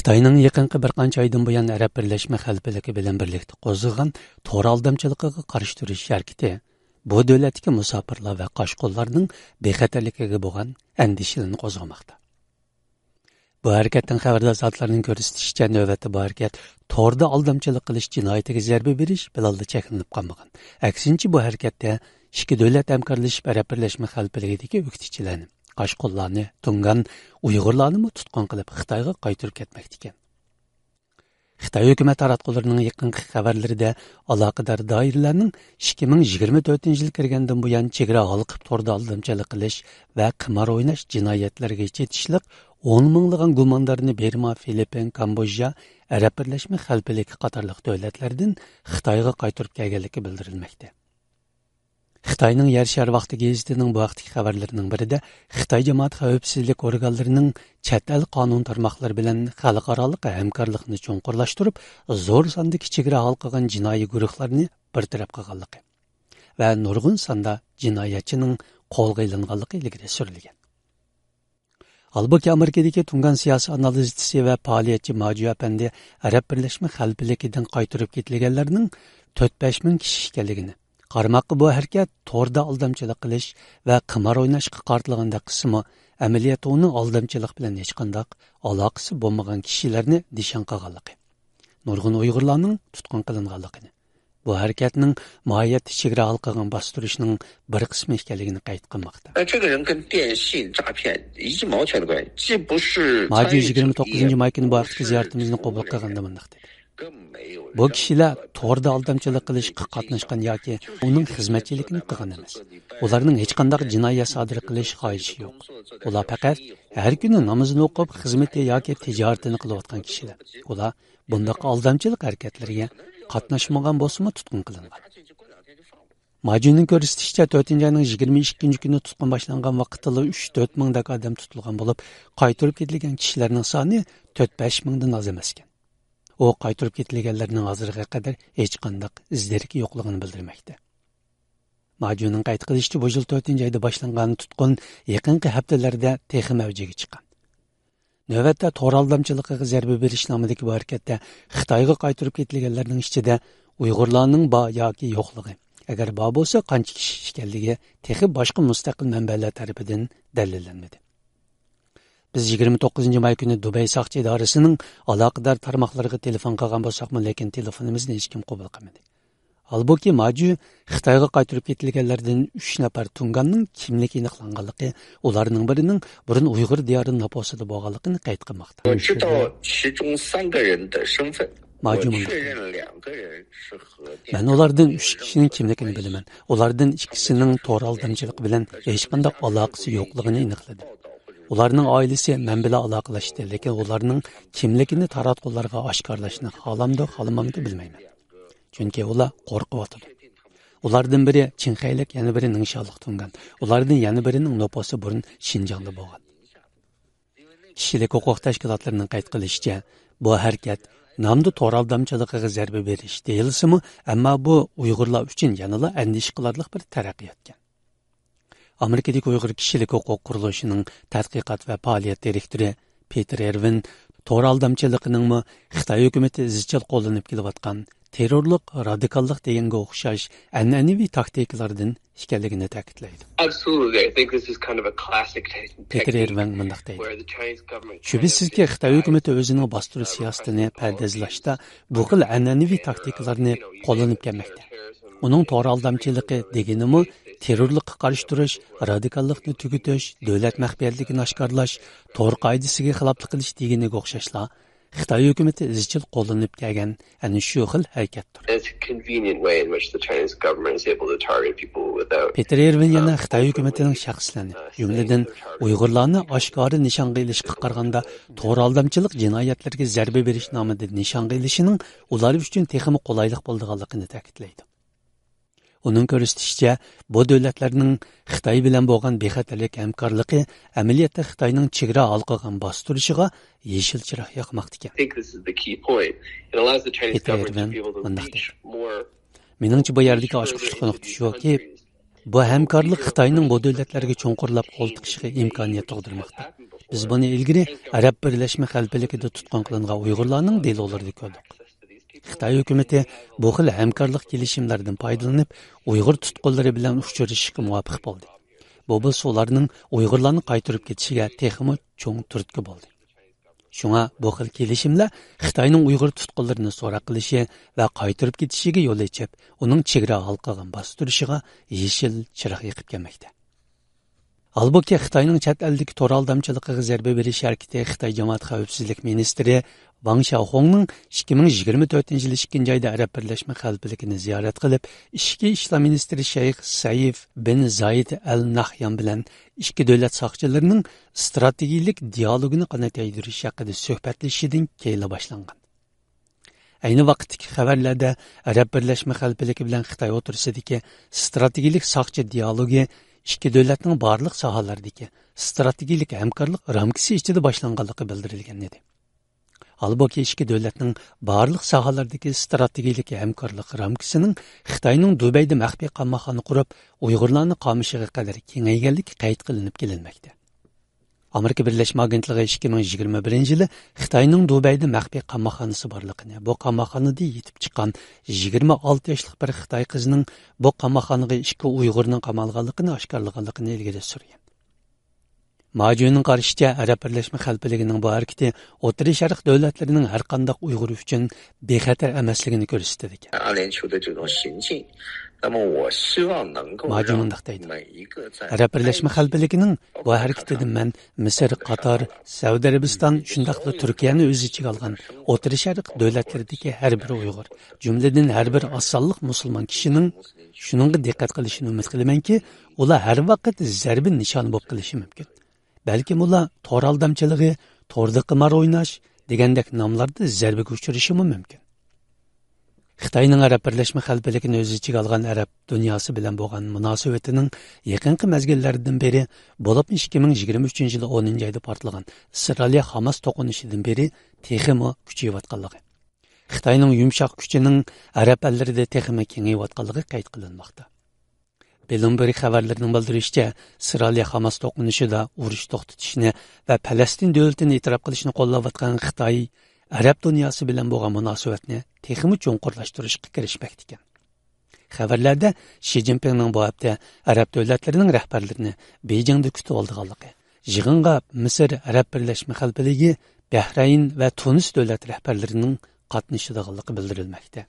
Xitoyning yaqinqi bir qancha oydan buyon Arab Birlashma Xalqligi bilan birlikda qo'zg'agan to'r aldamchiligiga qarshi turish harakati bu davlatdagi musofirlar va qochqinlarning bexatarligiga bo'lgan andishani qo'zg'amoqda. Bu harakatdan xabardor zotlarning ko'rsatishicha navbatda bu harakat to'rda aldamchilik qilish jinoyatiga zarba berish bilan cheklanib qolmagan. Aksincha bu harakatda ikki davlat hamkorlashib Arab Birlashma Xalqligidagi o'qituvchilarni Qashqullarni, Tungan, Uyg'urlarni tutqun qilib Xitoyga qaytarib ketmoqda ekan. Xitoy hukumat taratqullarining yaqinqi xabarlarida aloqador doiralarning 2024-yil kirgandan buyon chegara halqib to'rda aldamchilik qilish va qimor o'ynash jinoyatlariga chetishliq 10 minglagan gumondorni Burma, Filippin, Kamboja, Arab Birlashma Xalqligi qatorliq davlatlardan Xitoyga qaytarib kelganligi bildirilmoqda. Xitoyning Yer shari vaqti gazetining bu vaqtdagi xabarlarining birida Xitoy jamoat xavfsizlik organlarining chet el qonun tarmoqlari bilan xalqaro hamkorlikni cho'nqurlashtirib, zo'r sondagi chegara halqagan jinoiy guruhlarni bartaraf qilganligi va nurg'un sonda jinoyatchining qo'lga ilinganligi ilgari surilgan. Halbuki Amerikadagi Tungan siyosiy analizchisi va faoliyatchi Maju Apandi Arab Birlashma Xalqligidan qaytarib ketilganlarning 4-5 ming kishi ekanligini Qarmoqqa bu harakat to'rda aldamchilik qilish va qimor o'ynashga qartilganda qismi amaliyot uni aldamchilik bilan hech qanday aloqasi bo'lmagan kishilarni nishon qilganligi. Nurg'un Uyg'urlarning tutqun qilinganligini, bu harakatning mohiyat chegara halqagan bostirishning bir qismi ekanligini qayd qilmoqda. Maju 29 may kuni bu vaqtdagi ziyoratimizni qabul qilganda bunday dedi. Bu kishilar to'rda aldamchilik qilishga qatnashgan yoki uning xizmatchiligini qilgan emas. Ularning hech qanday jinoyat sodir qilish xohishi yo'q. Ular faqat har kuni namozini o'qib, xizmati yoki tijoratini qilayotgan kishilar. Ular bunday aldamchilik harakatlariga qatnashmagan bo'lsa-mu tutqun qilingan. Majuning ko'rsatishicha 4-oyning 22-kuni tutqun boshlangan vaqtda 3-4 mingdek odam tutilgan bo'lib, qaytarib ketilgan kishilarning soni 4-5 mingdan oz emas ekan. O qaytarib ketilganlarning hozirga qadar hech qanday izlariki yo'qligini bildirmoqda. Majuning qayd qilishicha, bu yil 4-oyda boshlangan tutqun yaqinqi haftalarda texim avjiga chiqqan. Navbatda to'r aldamchiligiga zarba berish nomidagi bu harakatda Xitoyga qaytarib ketilganlarning ichida Uyg'urlarning bor yoki yo'qligi, agar bor bo'lsa qancha kishi ekanligi texi boshqa mustaqil manbalar tarafidan dalillanmadi. Biz 29 may kuni Dubay soqchi idorasining aloqador tarmoqlariga telefon qilgan bo'lsak-mu, lekin telefonimizni hech kim qabul qilmadi. Halbuki Maju Xitoyga qaytarib ketilganlardan 3 nafar Tunganning kimligi aniqlanganligi, ularning birining burun Uyg'ur diyorining naposida bo'lganligini qayd qilmoqda. Men ulardan 3 kishining kimligini bilaman. Ulardan ikkisining to'r aldamchilik bilan hech qanday aloqasi yo'qligini aniqladim. Ularning oilasi men bilan aloqalashdi, lekin ularning kimligini taratqularga oshkorlashni xolamamdi bilmayman. Chunki ular qo'rqyapti. Ulardan biri Chinxaylik, yana biri Ningshonlik Tungan. Ulardan yana birining noposi burun Shinjongda bo'lgan. Kishilik huquq tashkilotlarining qayd qilishicha, bu harakat namda to'r aldamchiligiga zarba berish deyilsa-mu, ammo bu Uyg'urlar uchun yanada andish qilarlik bir taraqqiyotgan. Amerikadagi Uyg'ur kishilik huquq qurilishining tadqiqot va faoliyat direktori Peter Ervin to'r aldamchiligining Xitoy hukumati izchil qo'llanib kelayotgan terrorlik, radikallik deganga o'xshash an'anaviy taktikalardan ekanligini ta'kidlaydi. Peter Ervin mundaq deydi. Shubhisizki, Xitoy hukumati o'zining bostirish siyosatini pardozlashda bu xil an'anaviy taktikalarni qo'llanib kelmoqda. Uning to'r aldamchiligi deganimi terrorlikqa qarshi turish, radikallikni tugutish, davlat maxfiyatligini oshkorlash, to'r qoidasiga xiloflik qilish deganiga o'xshashlar Xitoy hukumati izchil qo'llanib kelgan ana shu xil harakatdir. Peter Ervin yana Xitoy hukumatining shaxslarni, jumladan Uyg'urlarni oshkora nishonga ilishga qaraganda to'r aldamchilik jinoyatlariga zarba berish nomida nishonga ilishining ular uchun texmi qulaylik bo'lganligini ta'kidlaydi. Uning ko'rsatishicha, bu davlatlarning Xitoy bilan bo'lgan bexatarlik hamkorligi amaliyotda Xitoyning chegara halqagan bostirishiga yeshil chiroq yoqmoqda ekan. Meningcha bu yerdagi oshkirlik nuqta shuki, bu hamkorlik Xitoyning bu davlatlarga cho'nqurlab qo'l tiqishiga imkoniyat tug'dirmoqda. Biz buni ilgari Arab Birleşme Xalqligida tutqun qilingan Uyg'urlarning delolarida ko'rdik. Xitoy hukumatı bu xil hamkorlik kelishimlaridan foydalanib, Uyg'ur tutqunlari bilan uchrashishga muvaffaq bo'ldi. Bu ularning Uyg'urlarni qaytarib ketishiga texmi cho'ng turtki bo'ldi. Shunga bu xil kelishimlar Xitoyning Uyg'ur tutqunlarini so'roq qilishi va qaytarib ketishiga yo'l ochib, uning chegara halqagan bostirishiga yeshil chiroq yoqib kelmoqda. Halbuki Xitoyning chet eldagi tor aldamchiligiga zarba berish harakati Xitoy jamoat xavfsizlik ministri Wang Xiaohongning 2024 yil 2 oyda Arab Birleşme Xalqligini ziyorat qilib, ichki ishlar ministri Shayx Saif bin Zayed Al Nahyan bilan ikki davlat soqchilarining strategik dialogini qanday yaydirish haqida suhbatlashishidan keyin boshlangan. Ayni vaqtdagi xabarlarda Arab Birleşme Xalqligi bilan Xitoy o'rtasidagi strategik soqchi dialogi ikki davlatning barliq sohalardagi strategik hamkorlik ramkasi ichida boshlanganligi bildirilgan edi. Halbuki ikki davlatning barliq sohalardagi strategik hamkorlik ramkasining Xitoyning Dubayda maxfiy qamoqxona qurib, Uyg'urlarni qamashiga qadar kengayganligi qayd qilinib kelinmoqda. Amerika Birleşme Agentligi 2021-yili Xitoyning Dubayda maxfiy qamoqxonasi borligini, bu qamoqxonada yetib chiqqan 26 yoshli bir Xitoy qizining bu qamoqxonaga ikki Uyg'urning qamalganligini oshkorlaganligini ilgari surgan. Majuning qarashicha, Arab Birleşme Xalqligining bu harakati O'rta Sharq davlatlarining har qanday Uyg'ur uchun bexatar emasligini ko'rsatadi. Majunundaq deydi. Arab Birleşme Xalqligining bu harakatidan men Misr, Qatar, Saudiya Arabiston, shundaqla Turkiyani o'z ichiga olgan O'rta Sharq davlatlaridagi har bir Uyg'ur, jumladan har bir asonliq musulmon kishining shuningga diqqat qilishini umid qilamanki, ular har vaqt zarbi nishoni bo'lib qilishi mumkin. Balki ular tor aldamchiligi, torda qimar o'ynash degandek nomlarda zarbaga uchrashi mumkin. Xitoyning Arab Birleşme Xalqligini o'z ichiga olgan arab dunyosi bilan bo'lgan munosabatining yaqinqi mezgillaridan beri bo'lib 2023 yil 10 oyda portlagan Isroil Hamas to'qinishidan beri texmi kuchayotganligi. Xitoyning yumshoq kuchining arab ellarida texmi kengayotganligi qayd qilinmoqda. Bloomberg xabarlarining bildirishicha, Isroil Hamas to'qinishida urush to'xtatishni va Falastin davlatini e'tirof qilishni qo'llayotgan Xitoy Arab dunyosi bilan bo'lgan munosabatni texmi cho'nqurlashtirishga kirishmoqda ekan. Xabarlarda Xi Jinpingning bu hafta arab davlatlarining rahbarlarini Beijingda kutib olganligi, yig'inga Misr, Arab Birleşme Xalqligi, Bahrayn va Tunis davlat rahbarlarining qatnashadiganligi bildirilmoqda.